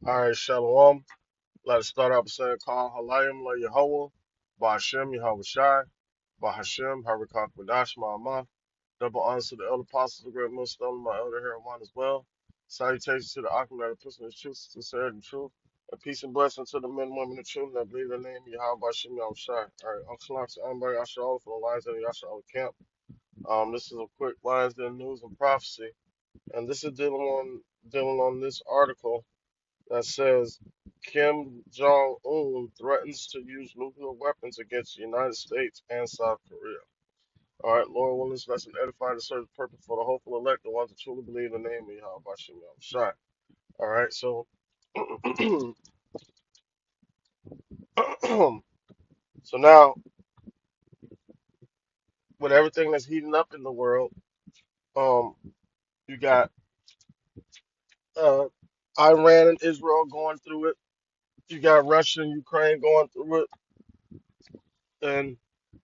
All right, Shalom. Let us start out by saying, Call Halayim La Yahweh, Ba'Hashem Yahweh Shai, Ba'Hashem, Harakak Badash Ma'amah. Double honors to the elder apostles, the great Muslim, my elder here one as well. Salutations to the Akim that are pushing the truth, sincerity, and truth. And peace and blessing to the men and women of truth that believe the name Yahweh Ba'Hashem Yahweh Shai. All right, Uncle Shalom to everybody, Yasha for the lines of the Yasha camp. This is a quick lines in news and prophecy. And this is dealing on this article that says Kim Jong Un threatens to use nuclear weapons against the United States and South Korea. All right, Lord willing, this lesson edify to serve the purpose for the hopeful elect, the ones that truly believe in the name of Yahweh Bashem Shai. All right, so so now with everything that's heating up in the world, um, you got uh, Iran and Israel going through it. You got Russia and Ukraine going through it, and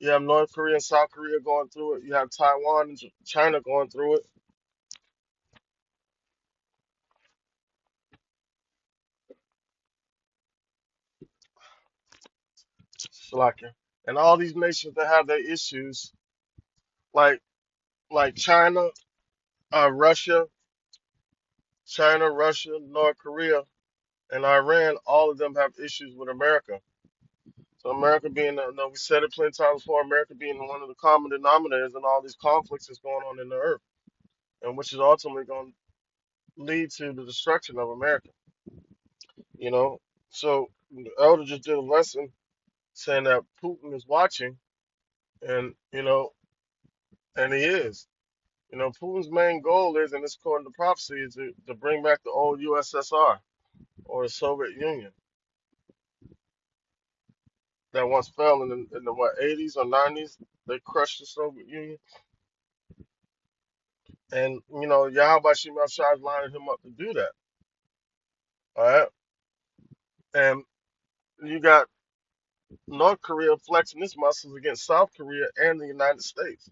you have North Korea and South Korea going through it. You have Taiwan and China going through it. Slacker. And all these nations that have their issues, like like Russia, Russia, North Korea, and Iran, all of them have issues with America. So America being, we said it plenty of times before, America being one of the common denominators in all these conflicts that's going on in the earth, and which is ultimately going to lead to the destruction of America. You know, so the elder just did a lesson saying that Putin is watching, and and he is. Putin's main goal is, and it's according to prophecy, is to bring back the old USSR or the Soviet Union that once fell in the what 80s or 90s. They crushed the Soviet Union, and Yahweh Shemel Shai is lining him up to do that. All right, and you got North Korea flexing its muscles against South Korea and the United States.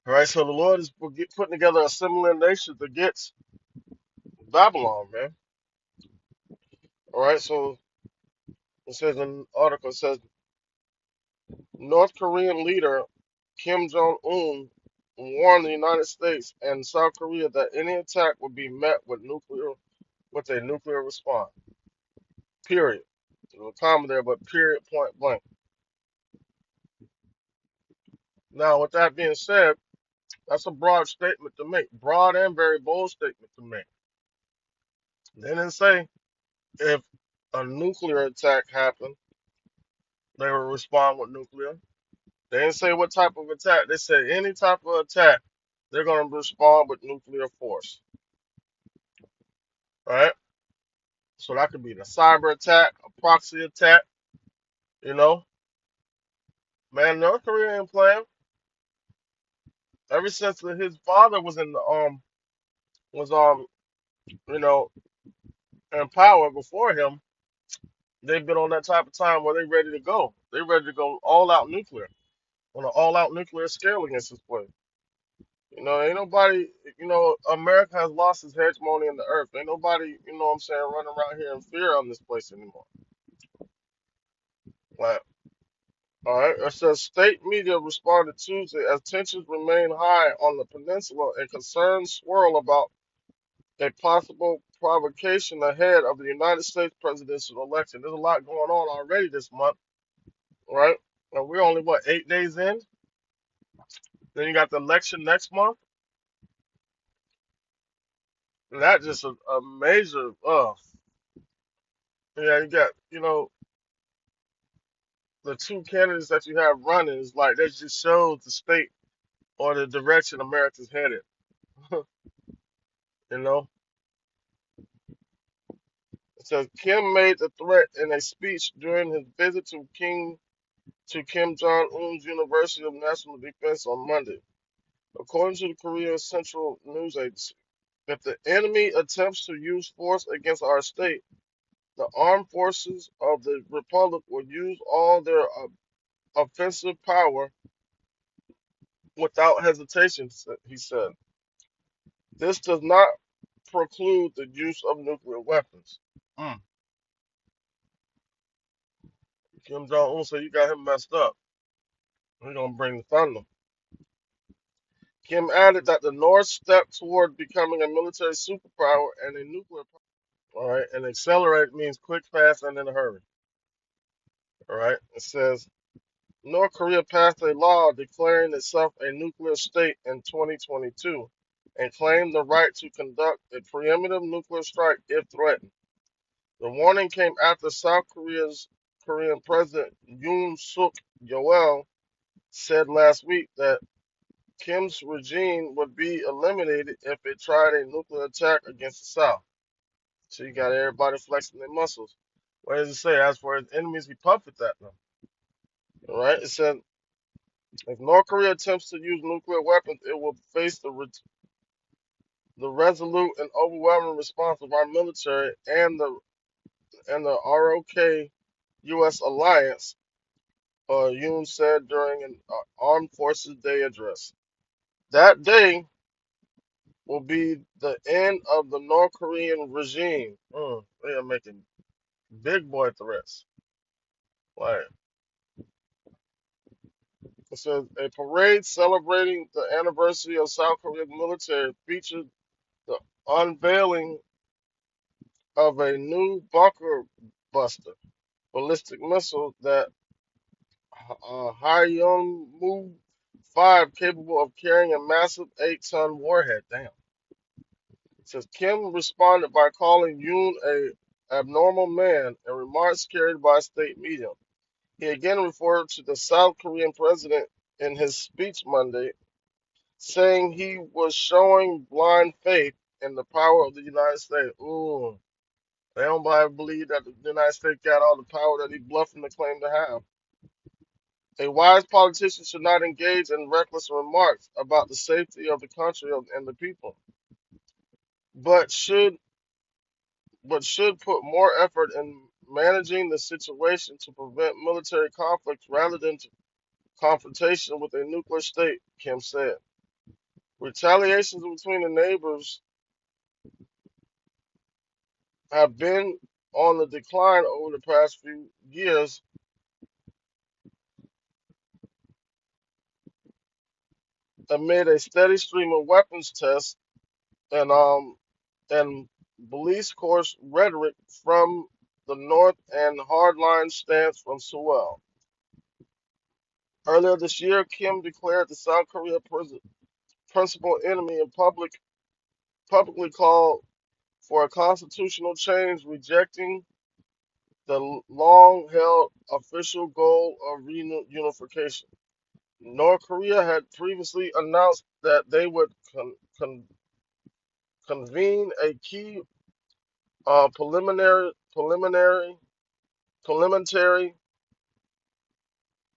All right, so the Lord is putting together a similar nation against Babylon, man. All right, so it says in the article, it says North Korean leader Kim Jong Un warned the United States and South Korea that any attack would be met with a nuclear response. Period. There's a comma there, but period, point blank. Now, with that being said, that's a broad statement to make, broad and very bold statement to make. They didn't say if a nuclear attack happened, they would respond with nuclear. They didn't say what type of attack. They said any type of attack, they're going to respond with nuclear force. Right? So that could be the cyber attack, a proxy attack. You know, man, North Korea ain't playing. Ever since his father was in the was you know in power before him, they've been on that type of time where they're ready to go. They're ready to go all out nuclear on an all out nuclear scale against this place. Ain't nobody. America has lost its hegemony in the earth. Ain't nobody. What I'm saying, running around here in fear on this place anymore. Like, all right. It says state media responded Tuesday as tensions remain high on the peninsula and concerns swirl about a possible provocation ahead of the United States presidential election. There's a lot going on already this month, right? And we're only, what, 8 days in? Then you got the election next month. And that's just a major, yeah, you got, the two candidates that you have running is like, that just shows the state or the direction America's headed, you know? So Kim made the threat in a speech during his visit to Kim Jong Un's University of National Defense on Monday, according to the Korea Central News Agency. If the enemy attempts to use force against our state, the armed forces of the republic will use all their offensive power without hesitation, he said. This does not preclude the use of nuclear weapons. Mm. Kim Jong Un said you got him messed up. We're gonna bring the thunder. Kim added that the North stepped toward becoming a military superpower and a nuclear power. All right, and accelerate means quick, fast, and in a hurry. All right, it says North Korea passed a law declaring itself a nuclear state in 2022 and claimed the right to conduct a preemptive nuclear strike if threatened. The warning came after South Korean President Yoon Suk Yeol said last week that Kim's regime would be eliminated if it tried a nuclear attack against the South. So you got everybody flexing their muscles. What does it say? As for his enemies, he puppet that them. All right. It said if North Korea attempts to use nuclear weapons, it will face the resolute and overwhelming response of our military and the ROK U.S. alliance, Yoon said during an Armed Forces Day address. That day will be the end of the North Korean regime. They are making big boy threats. Like it says, a parade celebrating the anniversary of South Korea's military featured the unveiling of a new bunker buster ballistic missile that Hyunmoo 5 capable of carrying a massive 8-ton warhead. Damn. It says Kim responded by calling Yoon a abnormal man in remarks carried by state media. He again referred to the South Korean president in his speech Monday, saying he was showing blind faith in the power of the United States. Ooh, they don't believe that the United States got all the power that he bluffing to claim to have. A wise politician should not engage in reckless remarks about the safety of the country and the people, but should put more effort in managing the situation to prevent military conflict rather than to confrontation with a nuclear state, Kim said. Retaliations between the neighbors have been on the decline over the past few years amid a steady stream of weapons tests and police course rhetoric from the North and hardline stance from Seoul. Earlier this year, Kim declared the South Korea principal enemy and publicly called for a constitutional change, rejecting the long-held official goal of reunification. North Korea had previously announced that they would convene a key preliminary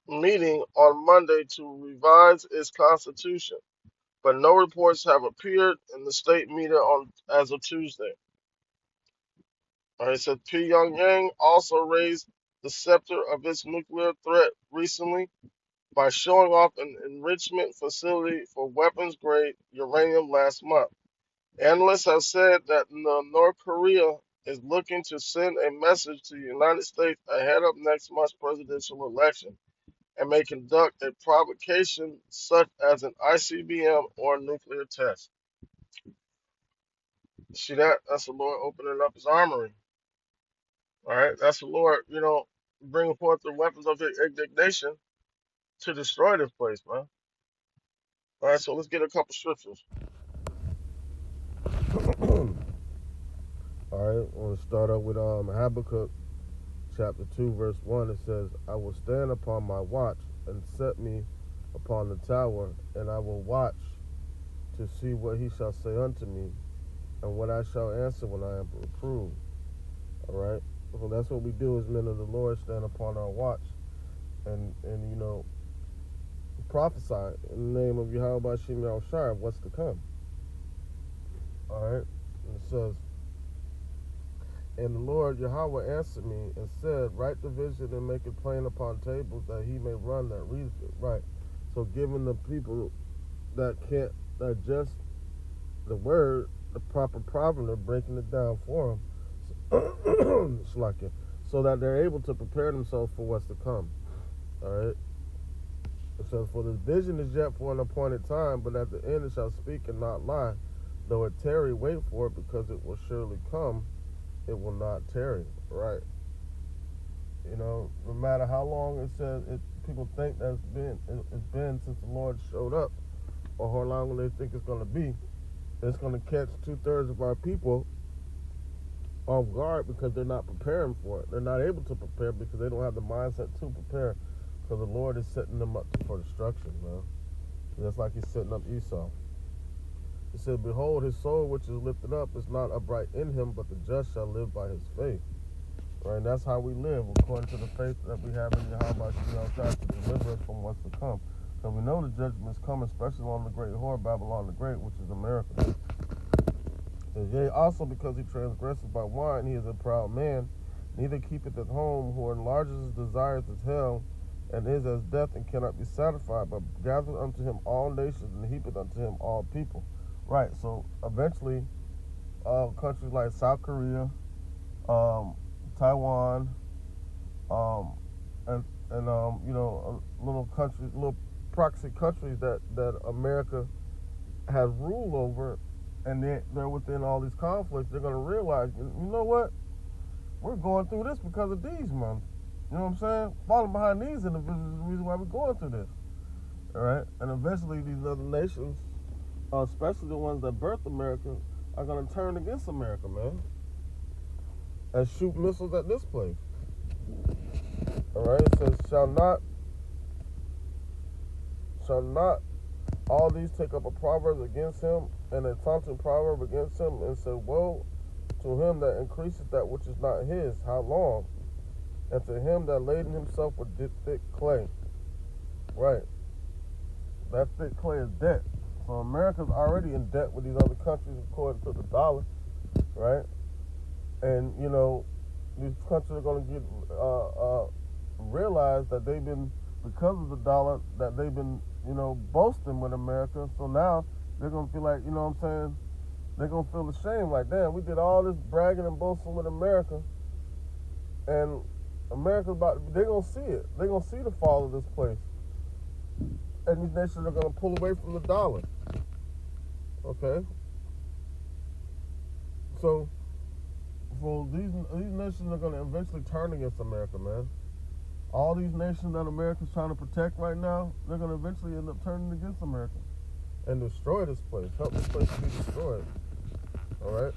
meeting on Monday to revise its constitution, but no reports have appeared in the state media as of Tuesday. It said Pyongyang also raised the scepter of its nuclear threat recently by showing off an enrichment facility for weapons-grade uranium last month. Analysts have said that North Korea is looking to send a message to the United States ahead of next month's presidential election and may conduct a provocation such as an ICBM or nuclear test. See that? That's the Lord opening up his armory. All right? That's the Lord, bringing forth the weapons of his indignation to destroy this place, man. All right, so let's get a couple scriptures. All right, I want to start up with Habakkuk chapter 2, verse 1. It says, I will stand upon my watch and set me upon the tower, and I will watch to see what he shall say unto me, and what I shall answer when I am reproved. All right, so that's what we do as men of the Lord, stand upon our watch and prophesy in the name of Yahweh Shem Yahushua what's to come. All right, and it says, and the Lord Yahweh answered me and said, write the vision and make it plain upon tables that he may run that reads it. Right. So giving the people that can't digest the word, the proper proverb, breaking it down for them, so that they're able to prepare themselves for what's to come. All right. It says, "For the vision is yet for an appointed time, but at the end it shall speak and not lie. Though it tarry, wait for it, because it will surely come. It will not tarry." Right. No matter how long it says it, people think that it's been since the Lord showed up, or how long they think it's going to be. It's going to catch 2/3 of our people off guard because they're not preparing for it. They're not able to prepare because they don't have the mindset to prepare, because the Lord is setting them up for destruction, man. Just like He's setting up Esau. He said, "Behold, his soul which is lifted up is not upright in him, but the just shall live by his faith." Right, and that's how we live, according to the faith that we have in Yahweh Shai to deliver us from what's to come. Because we know the judgment is coming, especially on the great whore, Babylon the Great, which is America. It says, "Yea, also because he transgresses by wine, he is a proud man, neither keepeth at home, who enlarges his desires as hell, and is as death, and cannot be satisfied, but gathereth unto him all nations, and heapeth unto him all people." Right, so eventually, countries like South Korea, Taiwan, little countries, little proxy countries that America has ruled over, and they're within all these conflicts. They're going to realize, you know what? We're going through this because of these, man. You know what I'm saying? Falling behind these individuals is the reason why we're going through this. All right, and eventually these other nations, especially the ones that birthed America, are going to turn against America, man, and shoot missiles at this place. All right, it says, shall not all these take up a proverb against him, and a taunting proverb against him, and say, woe to him that increases that which is not his, how long? And to him that laden himself with thick clay. Right. That thick clay is debt. So America's already in debt with these other countries according to the dollar, right? And, these countries are going to get realize that they've been, because of the dollar, that they've been, boasting with America. So now they're going to feel like, they're going to feel ashamed. Like, damn, we did all this bragging and boasting with America. And America's they're going to see it. They're going to see the fall of this place. And these nations are going to pull away from the dollar. Okay? So these nations are going to eventually turn against America, man. All these nations that America's trying to protect right now, they're going to eventually end up turning against America and destroy this place. Help this place to be destroyed. All right?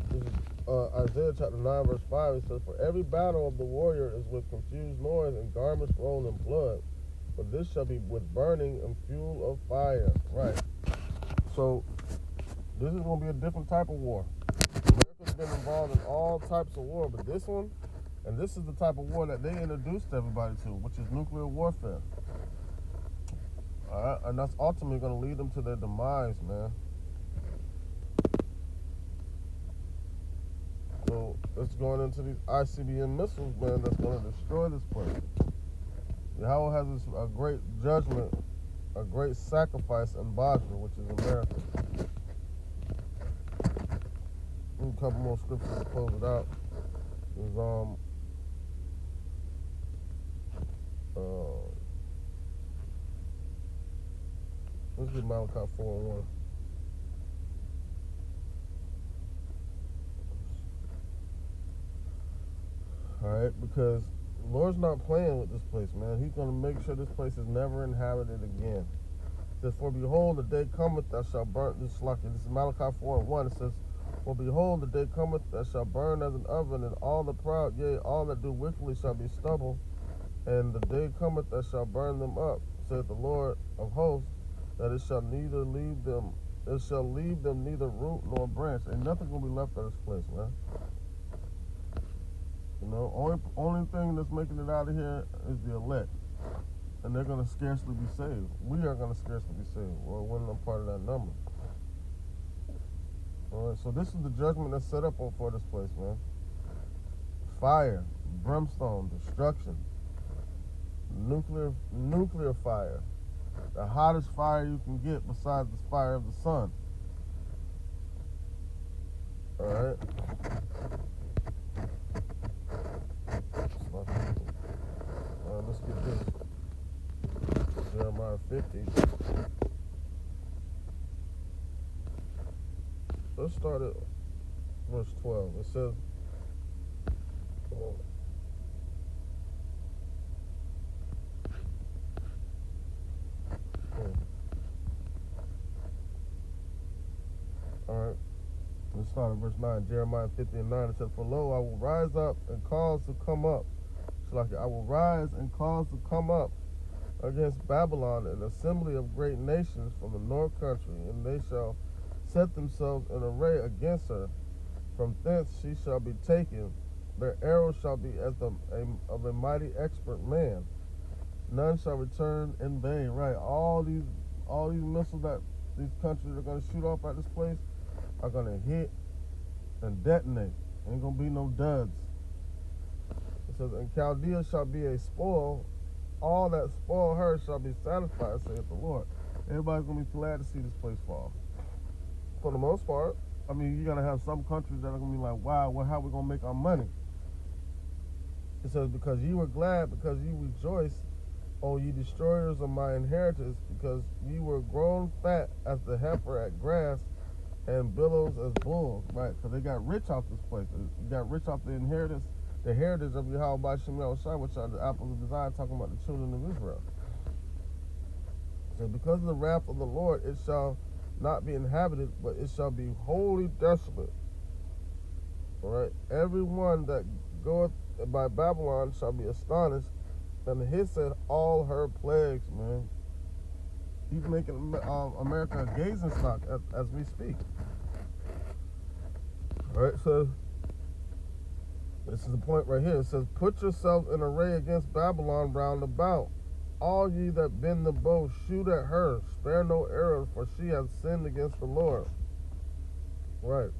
This is Isaiah chapter 9, verse 5. It says, "For every battle of the warrior is with confused noise and garments rolled in blood, but this shall be with burning and fuel of fire." Right. So this is going to be a different type of war. America's been involved in all types of war, but this one, and this is the type of war that they introduced everybody to, which is nuclear warfare. All right, and that's ultimately going to lead them to their demise, man. So it's going into these ICBM missiles, man, that's going to destroy this place. Yahweh has a great judgment, a great sacrifice in Basra, which is America. A couple more scriptures to close it out. Is let's get Malachi 4:1. Alright, because the Lord's not playing with this place, man. He's going to make sure this place is never inhabited again. It says, "For behold, the day cometh that shall burn," this is Malachi 4:1. It says, "For behold, the day cometh that shall burn as an oven, and all the proud, yea, all that do wickedly shall be stubble. And the day cometh that shall burn them up, saith the Lord of hosts, that it shall leave them neither root nor branch." Ain't nothing going to be left of this place, man. Only thing that's making it out of here is the elect. And they're going to scarcely be saved. We are going to scarcely be saved. Well, we're not part of that number. Alright, so this is the judgment that's set up for this place, man. Fire, brimstone, destruction, nuclear fire, The hottest fire you can get besides the fire of the sun. Alright? Let's get this. Jeremiah 50. Let's start at verse 12. It says, alright, let's start at verse 9. Jeremiah 50 and 9. It says, for lo, I will rise up and cause to come up. It's like I will rise and cause to come up against Babylon an assembly of great nations from the north country, and they shall set themselves in array against her. From thence she shall be taken. Their arrows shall be as of a mighty expert man. None shall return in vain. Right? All these missiles that these countries are going to shoot off at this place are going to hit and detonate. Ain't going to be no duds. It says, and Chaldea shall be a spoil. All that spoil her shall be satisfied, saith the Lord. Everybody's going to be glad to see this place fall. For the most part, I mean, you're going to have some countries that are going to be like, wow, well, how are we going to make our money? It says, because you were glad, because you rejoiced, O ye destroyers of my inheritance, because you were grown fat as the heifer at grass, and billows as bulls. Right? Because they got rich off this place. You got rich off the inheritance. The heritage of Yahweh by Shem Yahushua, which are the apples of his eye, talking about the children of Israel. So because of the wrath of the Lord, it shall not be inhabited, but it shall be wholly desolate. All right? Everyone that goeth by Babylon shall be astonished, and hissed at all her plagues, man. He's making America a gazing stock as we speak. All right, so this is the point right here. It says, put yourselves in array against Babylon round about. All ye that bend the bow, shoot at her. Spare no arrows, for she hath sinned against the Lord. Right.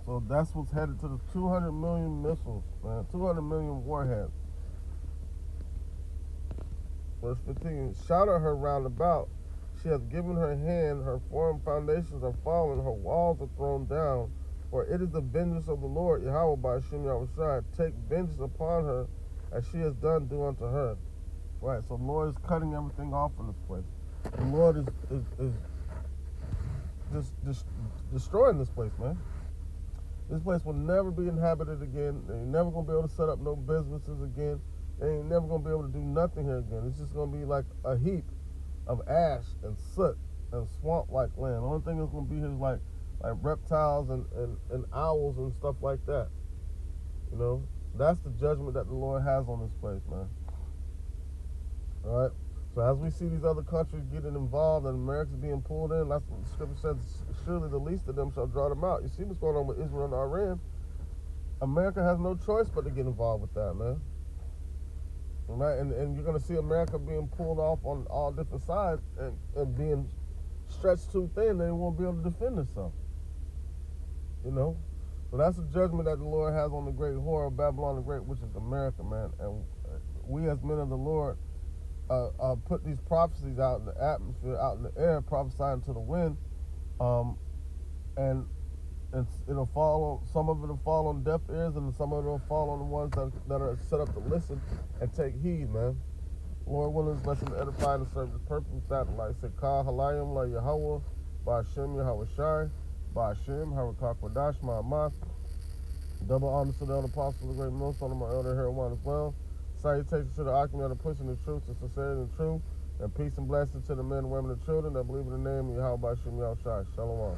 So that's what's headed to the 200 million missiles, man. 200 million warheads. Verse 15, shout at her round about. She hath given her hand, her firm foundations are fallen, her walls are thrown down. For it is the vengeance of the Lord, Yahweh by Shem Yahushua. Take vengeance upon her, as she has done, do unto her. Right, so the Lord is cutting everything off in this place. The Lord is just destroying this place, man. This place will never be inhabited again. They ain't never going to be able to set up no businesses again. They ain't never going to be able to do nothing here again. It's just going to be like a heap of ash and soot and swamp-like land. The only thing that's going to be here is like reptiles and owls and stuff like that. You know, that's the judgment that the Lord has on this place, man. All right. So as we see these other countries getting involved and America's being pulled in, that's what the scripture says, surely the least of them shall draw them out. You see what's going on with Israel and Iran. America has no choice but to get involved with that, man. All right? And you're going to see America being pulled off on all different sides and being stretched too thin. They won't be able to defend themselves. You know? So that's the judgment that the Lord has on the great whore of Babylon the Great, which is America, man. And we as men of the Lord put these prophecies out in the atmosphere, out in the air, prophesying to the wind, and it'll fall on, some of it will fall on deaf ears, and some of it will fall on the ones that are set up to listen and take heed, man. Lord willing, bless and edify and serve this purpose. That, like I said, Ka Halayim La Yahweh, Ba'Shem Yahweh Shai, Ba'Shem Harakak Wadash Ma'amah. Double honor to the elder apostle, the great millstone of my elder Heroin as well. Salutations to the occupant of pushing the truth, the sincerity and truth, and peace and blessings to the men, women, and children that believe in the name of Yahweh Ba'Shem Yahweh Shai. Shalom.